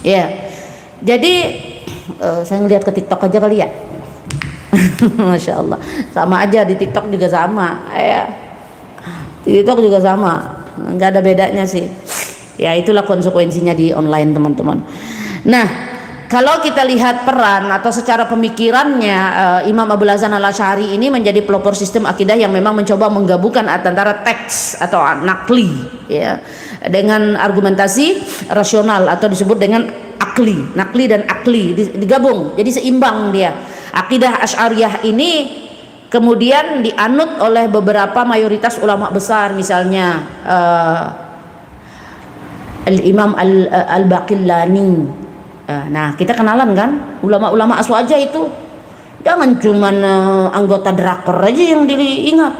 Ya, jadi saya ngeliat ke TikTok aja kali ya. Masya Allah, sama aja di TikTok juga sama, ya. Di TikTok juga sama, nggak ada bedanya sih. Ya itulah konsekuensinya di online teman-teman. Nah, kalau kita lihat peran atau secara pemikirannya, Imam Abul Hasan Al-Asy'ari ini menjadi pelopor sistem akidah yang memang mencoba menggabungkan antara teks atau nakli, ya, dengan argumentasi rasional atau disebut dengan akli, nakli dan akli digabung, jadi seimbang dia. Akidah Asy'ariyah ini kemudian dianut oleh beberapa mayoritas ulama besar, misalnya Al-Imam Al-Baqillani. Nah, kita kenalan kan ulama-ulama Aswaja itu. Jangan cuman anggota drakor aja yang diingat,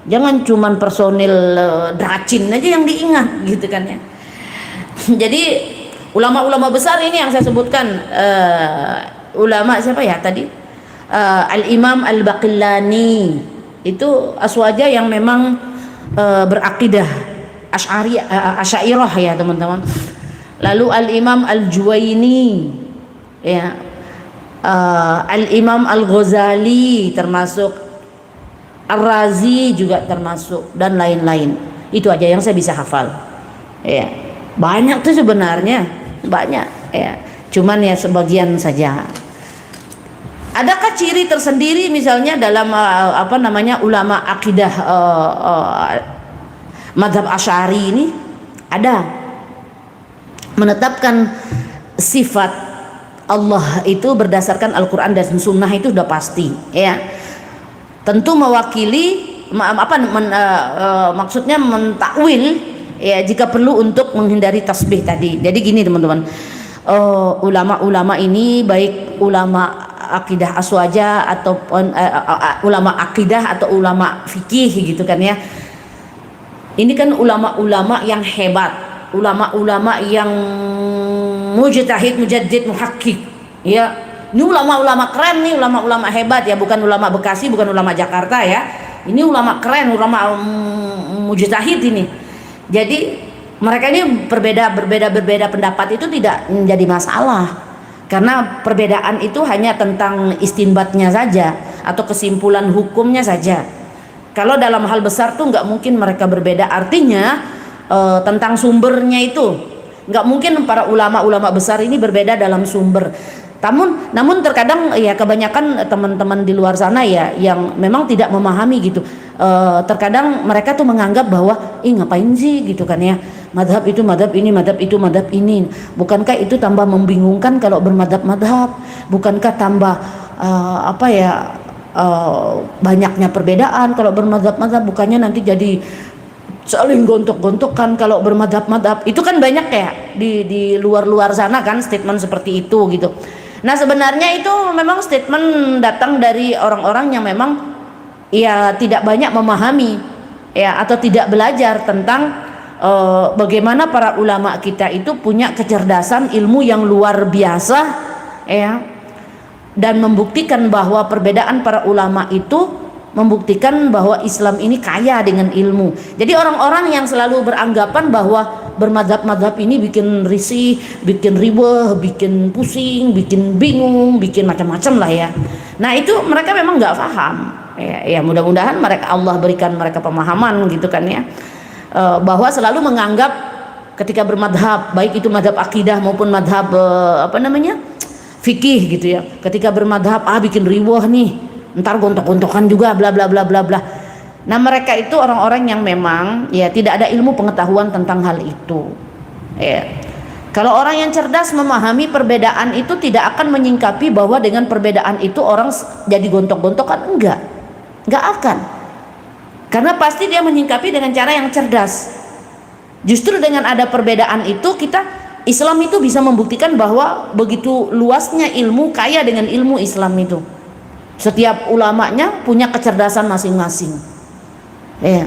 jangan cuman personil Dracin aja yang diingat, gitu kan ya. Jadi ulama-ulama besar ini yang saya sebutkan, ulama siapa ya tadi, Al-Imam Al-Baqillani itu Aswaja yang memang berakidah Asy'ariyah ya teman-teman. Lalu Al-Imam Al-Juwaini, ya, Al-Imam Al-Ghazali termasuk, Ar-Razi juga termasuk, dan lain-lain. Itu aja yang saya bisa hafal, ya. Banyak tuh sebenarnya, banyak, ya, cuman ya sebagian saja. Adakah ciri tersendiri misalnya dalam ulama akidah mazhab Asy'ari ini? Ada. Menetapkan sifat Allah itu berdasarkan Al-Quran dan Sunnah itu sudah pasti, ya. Tentu mewakili maksudnya mentakwil, ya, jika perlu untuk menghindari tasbih tadi. Jadi gini teman-teman, ulama-ulama ini baik ulama akidah Aswaja ataupun ulama akidah atau ulama fikih, gitu kan ya. Ini kan ulama-ulama yang hebat, ulama-ulama yang mujtahid, mujaddid, muhakkik, ya. Ini ulama-ulama keren nih, ulama-ulama hebat ya, bukan ulama Bekasi, bukan ulama Jakarta ya. Ini ulama keren, ulama mujtahid ini. Jadi mereka ini berbeda pendapat itu tidak menjadi masalah, karena perbedaan itu hanya tentang istinbatnya saja atau kesimpulan hukumnya saja. Kalau dalam hal besar tuh nggak mungkin mereka berbeda, artinya tentang sumbernya itu nggak mungkin para ulama-ulama besar ini berbeda dalam sumber. Namun terkadang ya kebanyakan teman-teman di luar sana ya yang memang tidak memahami gitu, terkadang mereka tuh menganggap bahwa ngapain sih gitu kan ya, madhab itu madhab ini, madhab itu madhab ini. Bukankah itu tambah membingungkan kalau bermadhab-madhab? Bukankah tambah banyaknya perbedaan kalau bermadhab-madhab? Bukannya nanti jadi saling gontok-gontokan kalau bermadhab-madhab? Itu kan banyak ya di luar sana kan statement seperti itu gitu. Nah sebenarnya itu memang statement datang dari orang-orang yang memang ya tidak banyak memahami ya, atau tidak belajar tentang bagaimana para ulama kita itu punya kecerdasan ilmu yang luar biasa, ya, dan membuktikan bahwa perbedaan para ulama itu membuktikan bahwa Islam ini kaya dengan ilmu. Jadi orang-orang yang selalu beranggapan bahwa bermadhab-madhab ini bikin risih, bikin ribet, bikin pusing, bikin bingung, bikin macam-macam lah ya. Nah itu mereka memang nggak paham. Ya mudah-mudahan Allah berikan mereka pemahaman gitu kan ya, bahwa selalu menganggap ketika bermadhab, baik itu madhab akidah maupun madhab fikih gitu ya, ketika bermadhab bikin riwah nih, ntar gontok-gontokan juga bla bla bla bla bla. Nah mereka itu orang-orang yang memang ya tidak ada ilmu pengetahuan tentang hal itu, ya. Kalau orang yang cerdas memahami perbedaan itu tidak akan menyingkapi bahwa dengan perbedaan itu orang jadi gontok-gontokan, enggak akan, karena pasti dia menyingkapi dengan cara yang cerdas. Justru dengan ada perbedaan itu Islam itu bisa membuktikan bahwa begitu luasnya ilmu, kaya dengan ilmu Islam itu. Setiap ulamanya punya kecerdasan masing-masing, ya.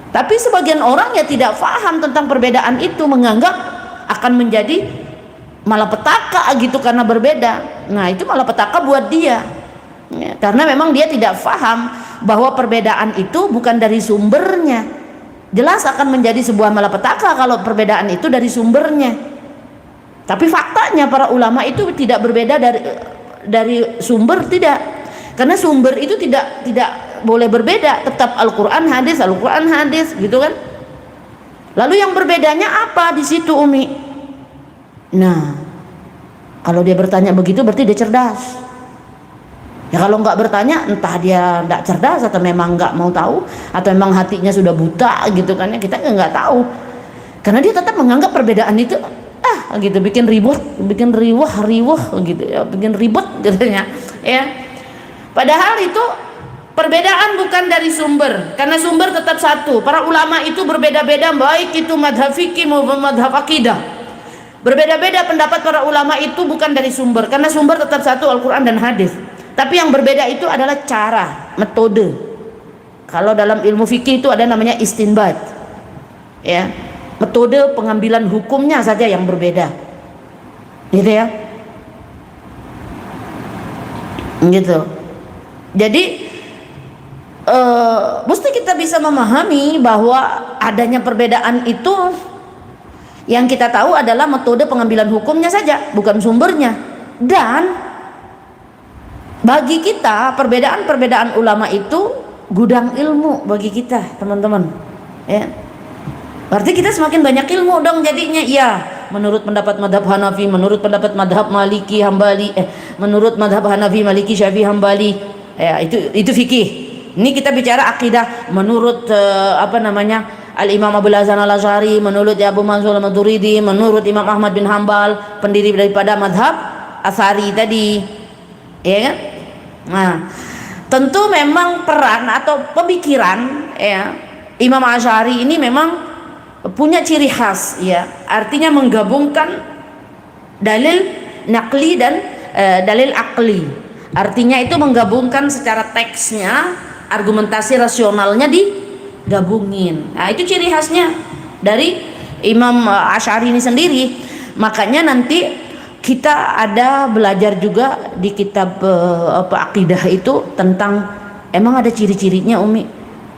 Tapi sebagian orang ya tidak paham tentang perbedaan itu, menganggap akan menjadi malapetaka gitu karena berbeda. Nah itu malapetaka buat dia, ya, karena memang dia tidak paham bahwa perbedaan itu bukan dari sumbernya. Jelas akan menjadi sebuah malapetaka kalau perbedaan itu dari sumbernya. Tapi faktanya para ulama itu tidak berbeda dari sumber, tidak. Karena sumber itu tidak boleh berbeda, tetap Al-Qur'an hadis, Al-Qur'an hadis, gitu kan. Lalu yang berbedanya apa di situ, Umi? Nah, kalau dia bertanya begitu berarti dia cerdas. Ya kalau nggak bertanya, entah dia nggak cerdas atau memang nggak mau tahu, atau memang hatinya sudah buta gitu kan, ya kita nggak tahu. Karena dia tetap menganggap perbedaan itu gitu, bikin riwah gitu ya, bikin ribut katanya ya. Padahal itu perbedaan bukan dari sumber, karena sumber tetap satu. Para ulama itu berbeda-beda, baik itu madhab fikih maupun madhab akidah. Berbeda-beda pendapat para ulama itu bukan dari sumber, karena sumber tetap satu, Al-Quran dan hadis. Tapi yang berbeda itu adalah cara, metode. Kalau dalam ilmu fikih itu ada namanya istinbat, ya, metode pengambilan hukumnya saja yang berbeda, gitu ya, gitu. Jadi mesti kita bisa memahami bahwa adanya perbedaan itu yang kita tahu adalah metode pengambilan hukumnya saja, bukan sumbernya. Dan bagi kita perbedaan-perbedaan ulama itu gudang ilmu bagi kita, teman-teman, ya. Berarti kita semakin banyak ilmu dong jadinya. Ya, menurut pendapat madhab Hanafi, menurut pendapat madhab Maliki Hambali, menurut madhab Hanafi, Maliki, Syafi'i, Hambali, ya, itu fikih. Ini kita bicara akidah menurut Al-Imam Abu Hasan Al-Asy'ari, menurut Abu Mansur Al-Maturidi, menurut Imam Ahmad bin Hambal, pendiri daripada madhab Asy'ari tadi, ya kan? Nah, tentu memang peran atau pemikiran, ya, Imam Asy'ari ini memang punya ciri khas, ya, artinya menggabungkan dalil nakli dan dalil akli. Artinya itu menggabungkan secara teksnya, argumentasi rasionalnya digabungin. Nah, itu ciri khasnya dari Imam Asy'ari ini sendiri. Makanya nanti kita ada belajar juga di kitab akidah itu tentang emang ada ciri-cirinya, Umi.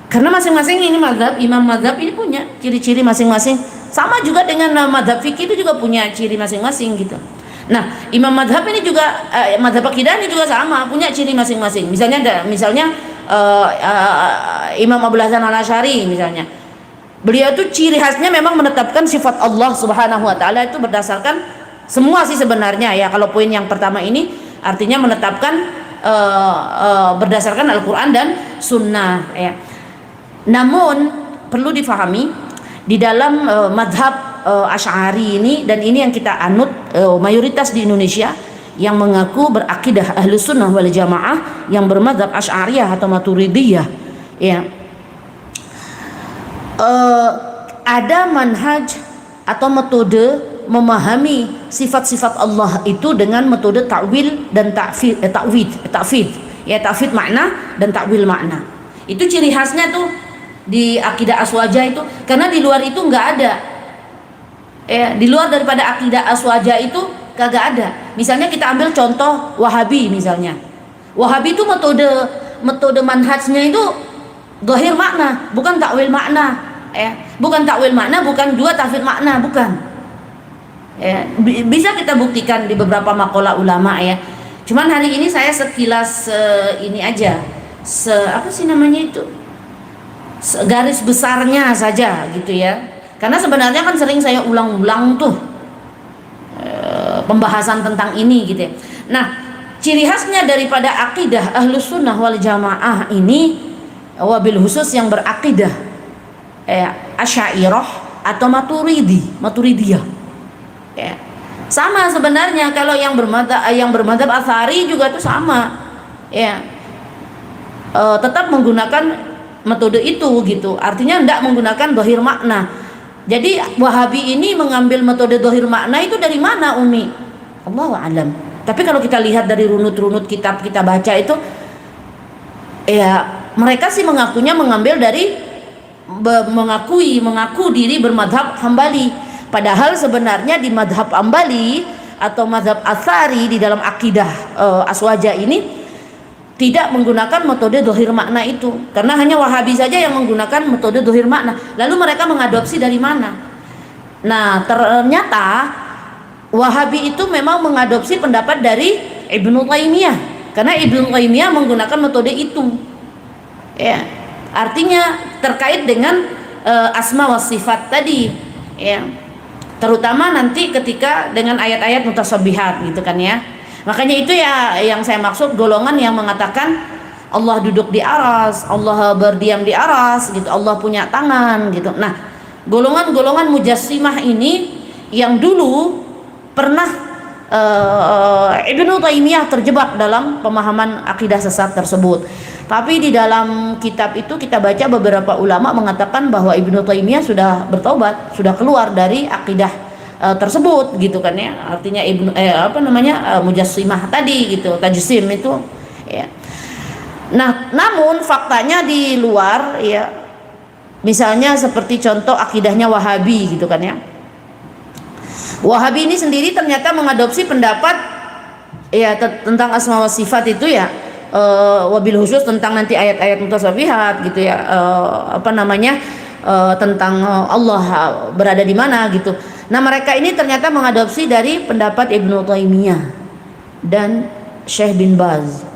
Karena masing-masing ini mazhab, imam mazhab ini punya ciri-ciri masing-masing. Sama juga dengan mazhab fikih itu juga punya ciri masing-masing gitu. Nah, imam mazhab ini juga mazhab akidah ini juga sama, punya ciri masing-masing. Misalnya Imam Abu Hasan Al-Asy'ari misalnya. Beliau itu ciri khasnya memang menetapkan sifat Allah Subhanahu wa taala itu berdasarkan semua sih sebenarnya, ya. Kalau poin yang pertama ini artinya menetapkan berdasarkan Al-Quran dan Sunnah, ya. Namun perlu difahami di dalam madhab Asy'ari ini, dan ini yang kita anut mayoritas di Indonesia yang mengaku berakidah Ahlus Sunnah wal Jamaah, yang bermadhab Asy'ariyah atau Maturidiyah, ya. Ada manhaj atau metode memahami sifat-sifat Allah itu dengan metode ta'wil dan ta'fid, ya, ta'fid makna dan ta'wil makna. Itu ciri khasnya tuh di akidah aswaja itu, karena di luar itu nggak ada, ya, di luar daripada akidah aswaja itu kagak ada. Misalnya kita ambil contoh Wahabi misalnya. Wahabi itu metode manhajnya itu zahir makna, bukan ta'wil makna, ya. Bukan ta'wil makna, bukan juga ta'fid makna, bukan. Ya, bisa kita buktikan di beberapa maqalah ulama, ya. Cuman hari ini saya sekilas ini aja, apa sih namanya itu, garis besarnya saja gitu, ya. Karena sebenarnya kan sering saya ulang-ulang tuh pembahasan tentang ini gitu, ya. Nah, ciri khasnya daripada akidah Ahlus Sunnah wal Jamaah ini, wabil khusus yang berakidah Asy'ariyah atau Maturidiyah, ya. Sama sebenarnya. Kalau yang bermadzhab Asy'ari juga itu sama, ya. Tetap menggunakan metode itu gitu. Artinya tidak menggunakan zahir makna. Jadi Wahabi ini mengambil metode zahir makna itu dari mana, Umi? Allahu a'lam. Tapi kalau kita lihat dari runut-runut kitab kita baca itu, ya, mereka sih mengaku diri bermadhab Hambali. Padahal sebenarnya di madhab Hambali atau madhab Asy'ari di dalam akidah aswaja ini tidak menggunakan metode zahir makna itu, karena hanya Wahabi saja yang menggunakan metode zahir makna. Lalu mereka mengadopsi dari mana? Nah, ternyata Wahabi itu memang mengadopsi pendapat dari Ibnu Taimiyah, karena Ibnu Taimiyah menggunakan metode itu. Ya, artinya terkait dengan asma wa sifat tadi, ya. Terutama nanti ketika dengan ayat-ayat mutasyabihat gitu kan ya. Makanya itu ya yang saya maksud, golongan yang mengatakan Allah duduk di aras, Allah berdiam di aras gitu, Allah punya tangan gitu. Nah, golongan-golongan mujassimah ini yang dulu pernah Ibnu Taimiyah terjebak dalam pemahaman akidah sesat tersebut. Tapi di dalam kitab itu kita baca beberapa ulama mengatakan bahwa Ibnu Taimiyah sudah bertobat, sudah keluar dari akidah tersebut gitu kan ya. Artinya mujassimah tadi gitu, tajsim itu ya. Nah, namun faktanya di luar ya, misalnya seperti contoh akidahnya Wahabi gitu kan ya. Wahabi ini sendiri ternyata mengadopsi pendapat ya tentang asma wa sifat itu ya, wabil khusus tentang nanti ayat-ayat mutasyabihat gitu ya, tentang Allah berada di mana gitu. Nah, mereka ini ternyata mengadopsi dari pendapat Ibnu Taimiyah dan Syekh bin Baz,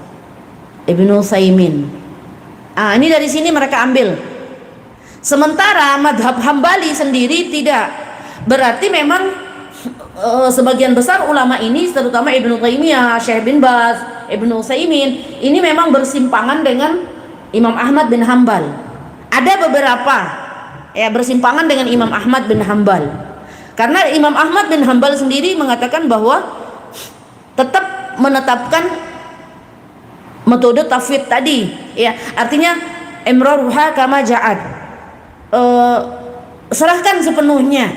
Ibnu Utsaimin. Ini dari sini mereka ambil. Sementara madhab Hambali sendiri tidak. Berarti memang sebagian besar ulama ini, terutama Ibnu Taimiyah, Syekh bin Baz, Ibnu Utsaimin, ini memang bersimpangan dengan Imam Ahmad bin Hambal. Ada beberapa ya bersimpangan dengan Imam Ahmad bin Hambal, karena Imam Ahmad bin Hambal sendiri mengatakan bahwa tetap menetapkan metode tafwid tadi ya, artinya imraruha kama ja'at, serahkan sepenuhnya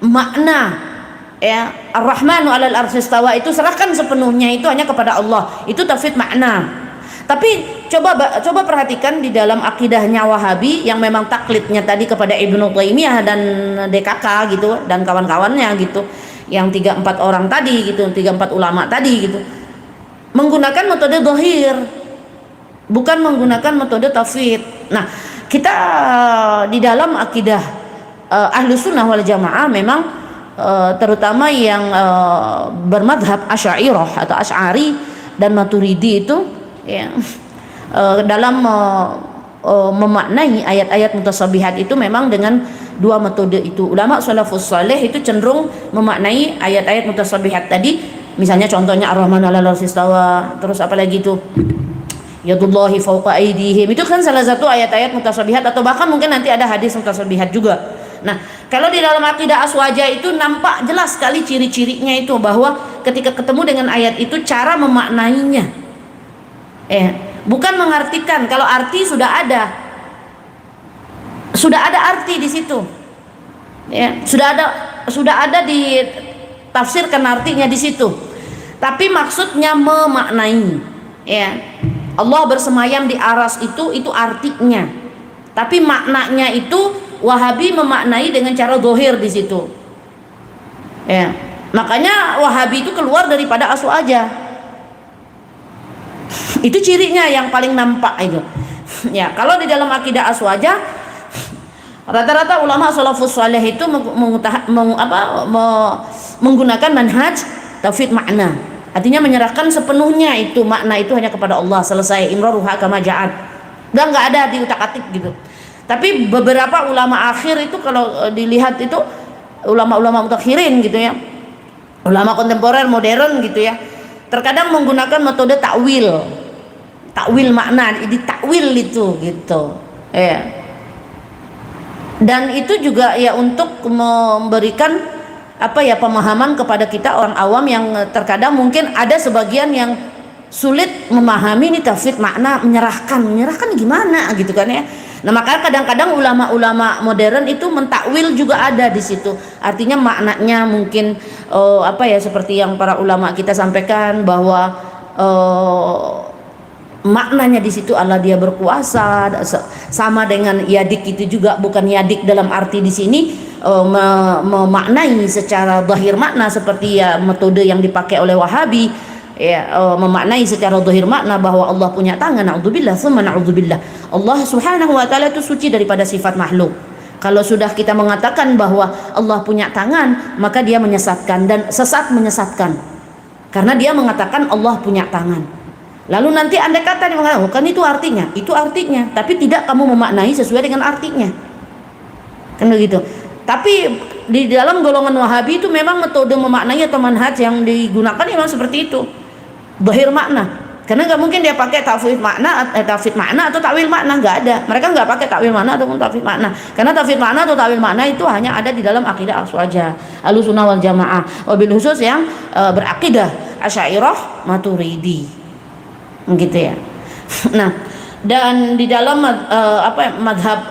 makna ya Ar-Rahmanu 'alal arsy istawa, itu serahkan sepenuhnya itu hanya kepada Allah, itu tafwid makna. Tapi coba perhatikan di dalam akidahnya Wahabi yang memang taklidnya tadi kepada Ibnu Taimiyah dan DKK gitu dan kawan-kawannya gitu, yang 3-4 orang tadi gitu, 3-4 ulama tadi gitu, menggunakan metode zahir, bukan menggunakan metode tafwid. Nah, kita di dalam akidah Ahlus Sunnah wal Jamaah memang terutama yang bermadhab Asy'ariyah atau Asy'ari dan Maturidi itu ya, dalam memaknai ayat-ayat mutasyabihat itu memang dengan dua metode itu. Ulama salafus saleh itu cenderung memaknai ayat-ayat mutasyabihat tadi, misalnya contohnya Ar-Rahman 'alal arsy istawa, terus apa lagi itu yadullahi fawqa aydihim, itu kan salah satu ayat-ayat mutasyabihat, atau bahkan mungkin nanti ada hadis mutasyabihat juga. Nah, kalau di dalam akidah Aswaja itu nampak jelas sekali ciri-cirinya itu, bahwa ketika ketemu dengan ayat itu cara memaknainya, bukan mengartikan. Kalau arti sudah ada arti di situ, ya, sudah ada ditafsirkan artinya di situ. Tapi maksudnya memaknai, ya, Allah bersemayam di aras itu artinya. Tapi maknanya itu Wahabi memaknai dengan cara zahir di situ. Ya, makanya Wahabi itu keluar daripada Aswaja. Itu cirinya yang paling nampak itu. Ya, kalau di dalam akidah Aswaja rata-rata ulama salafus saleh itu menggunakan manhaj tauhid makna. Artinya menyerahkan sepenuhnya itu makna itu hanya kepada Allah, selesai, imraruha kama ja'at. Udah enggak ada diutak-atik gitu. Tapi beberapa ulama akhir itu kalau dilihat itu ulama-ulama mutakhirin gitu ya, ulama kontemporer modern gitu ya, terkadang menggunakan metode takwil makna, ditakwil itu gitu ya. Dan itu juga ya untuk memberikan pemahaman kepada kita orang awam yang terkadang mungkin ada sebagian yang sulit memahami ini tafsir makna, menyerahkan gimana gitu kan ya. Nah, maka kadang-kadang ulama-ulama modern itu mentakwil juga ada di situ. Artinya maknanya mungkin seperti yang para ulama kita sampaikan bahwa maknanya di situ Allah dia berkuasa, sama dengan yadik itu juga bukan yadik dalam arti di sini memaknai secara zahir makna seperti ya metode yang dipakai oleh Wahabi ya, memaknai secara zahir makna bahwa Allah punya tangan, naudzubillah, summa naudzubillah. Allah Subhanahu wa taala itu suci daripada sifat makhluk. Kalau sudah kita mengatakan bahwa Allah punya tangan, maka dia menyesatkan, dan sesat menyesatkan. Karena dia mengatakan Allah punya tangan. Lalu nanti andai kata dia mengatakan, oh, kan itu artinya, tapi tidak kamu memaknai sesuai dengan artinya. Kan begitu. Tapi di dalam golongan Wahabi itu memang metode memaknai atau manhaj yang digunakan memang seperti itu. Zahir makna. Karena nggak mungkin dia pakai tafsir makna atau takwil makna, nggak ada. Mereka nggak pakai takwil makna ataupun tafsir makna. Karena tafsir makna atau takwil makna itu hanya ada di dalam akidah Aswaja, Ahlussunnah wal Jamaah, wabil khusus yang berakidah Asy'ariyah Maturidi, gitu ya. Nah, dan di dalam madhab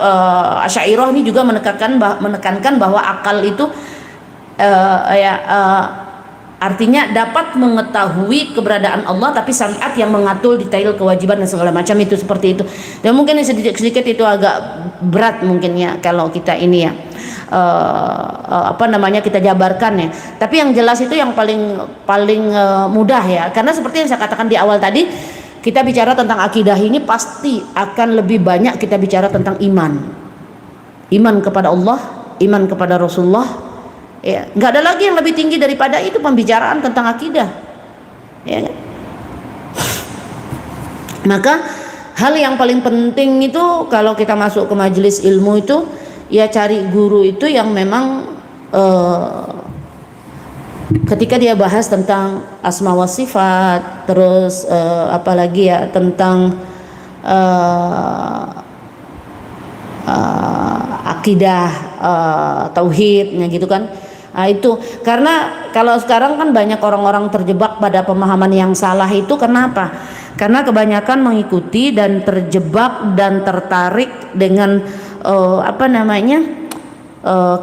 Asy'ariyah ini juga menekankan bahwa akal itu artinya dapat mengetahui keberadaan Allah, tapi syariat yang mengatur detail kewajiban dan segala macam itu seperti itu. Dan mungkin sedikit itu agak berat mungkin ya kalau kita ini ya kita jabarkan ya. Tapi yang jelas itu yang paling mudah ya. Karena seperti yang saya katakan di awal tadi, kita bicara tentang akidah ini pasti akan lebih banyak kita bicara tentang iman kepada Allah, iman kepada Rasulullah. Ya, nggak ada lagi yang lebih tinggi daripada itu pembicaraan tentang akidah. Ya, kan? Maka hal yang paling penting itu kalau kita masuk ke majelis ilmu itu ya cari guru itu yang memang ketika dia bahas tentang asma wa sifat, terus apalagi ya tentang akidah tauhidnya gitu kan. Nah, itu karena kalau sekarang kan banyak orang-orang terjebak pada pemahaman yang salah itu. Kenapa? Karena kebanyakan mengikuti dan terjebak dan tertarik dengan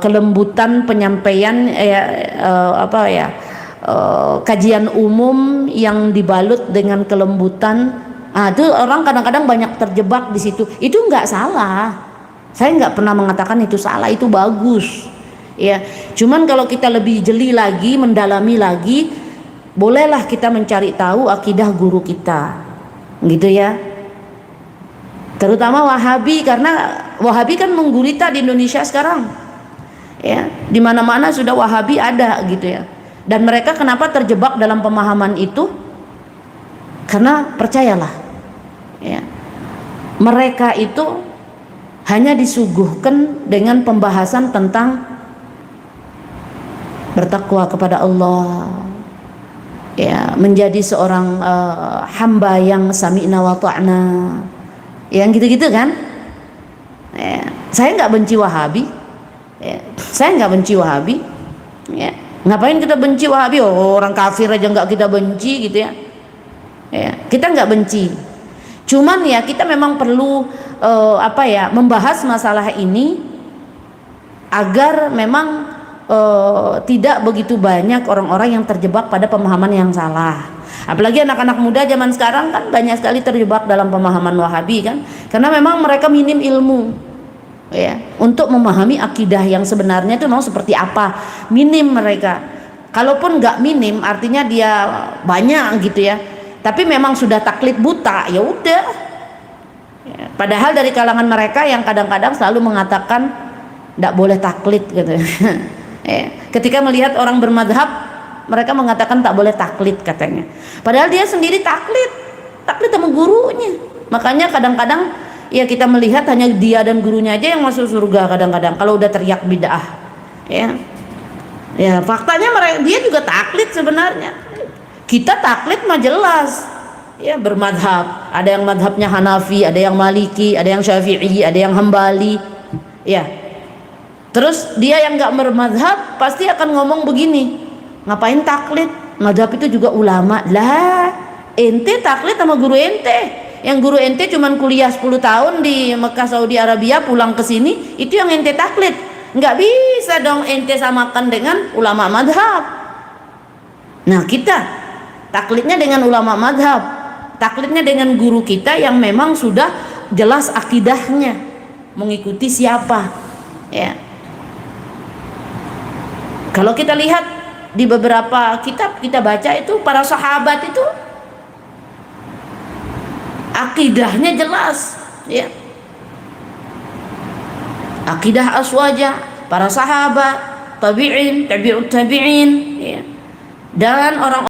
kelembutan penyampaian kajian umum yang dibalut dengan kelembutan. Itu orang kadang-kadang banyak terjebak di situ. Itu nggak salah. Saya nggak pernah mengatakan itu salah, itu bagus. Ya, cuman kalau kita lebih jeli lagi, mendalami lagi, bolehlah kita mencari tahu akidah guru kita, gitu ya. Terutama Wahabi, karena Wahabi kan menggurita di Indonesia sekarang, ya, di mana-mana sudah Wahabi ada, gitu ya. Dan mereka kenapa terjebak dalam pemahaman itu? Karena percayalah, ya, mereka itu hanya disuguhkan dengan pembahasan tentang bertakwa kepada Allah, ya, menjadi seorang hamba yang sami'na wa ta'na, yang gitu-gitu kan. Ya, saya nggak benci Wahabi, ya, saya nggak benci Wahabi, ya. Ngapain kita benci Wahabi? Orang kafir aja nggak kita benci, gitu ya. Ya, kita nggak benci, cuman ya kita memang perlu membahas masalah ini agar memang tidak begitu banyak orang-orang yang terjebak pada pemahaman yang salah. Apalagi anak-anak muda zaman sekarang kan banyak sekali terjebak dalam pemahaman Wahabi kan, karena memang mereka minim ilmu, ya, untuk memahami akidah yang sebenarnya itu mau seperti apa. Minim mereka. Kalaupun nggak minim, artinya dia banyak gitu ya. Tapi memang sudah taklid buta, ya udah. Ya, padahal dari kalangan mereka yang kadang-kadang selalu mengatakan nggak boleh taklid gitu. Ya, ketika melihat orang bermadhab, mereka mengatakan tak boleh taklid katanya. Padahal dia sendiri taklid sama gurunya. Makanya kadang-kadang ya kita melihat hanya dia dan gurunya aja yang masuk surga kadang-kadang kalau udah teriak bid'ah. Ya, faktanya dia juga taklid sebenarnya. Kita taklid mah jelas, ya, bermadhab. Ada yang madhabnya Hanafi, ada yang Maliki, ada yang Syafi'i, ada yang Hambali, ya. Terus dia yang nggak bermadhab pasti akan ngomong begini, ngapain taklid? Madhab itu juga ulama lah. Ente taklid sama guru ente, yang guru ente cuman kuliah 10 tahun di Mekah Saudi Arabia, pulang ke sini, itu yang ente taklid. Nggak bisa dong ente samakan dengan ulama madhab. Nah, kita taklidnya dengan ulama madhab, taklidnya dengan guru kita yang memang sudah jelas akidahnya, mengikuti siapa, ya. Kalau kita lihat di beberapa kitab kita baca itu, para sahabat itu akidahnya jelas, ya. akidah aswaja, para sahabat, tabi'in, tabi'ut tabi'in, ya. Dan orang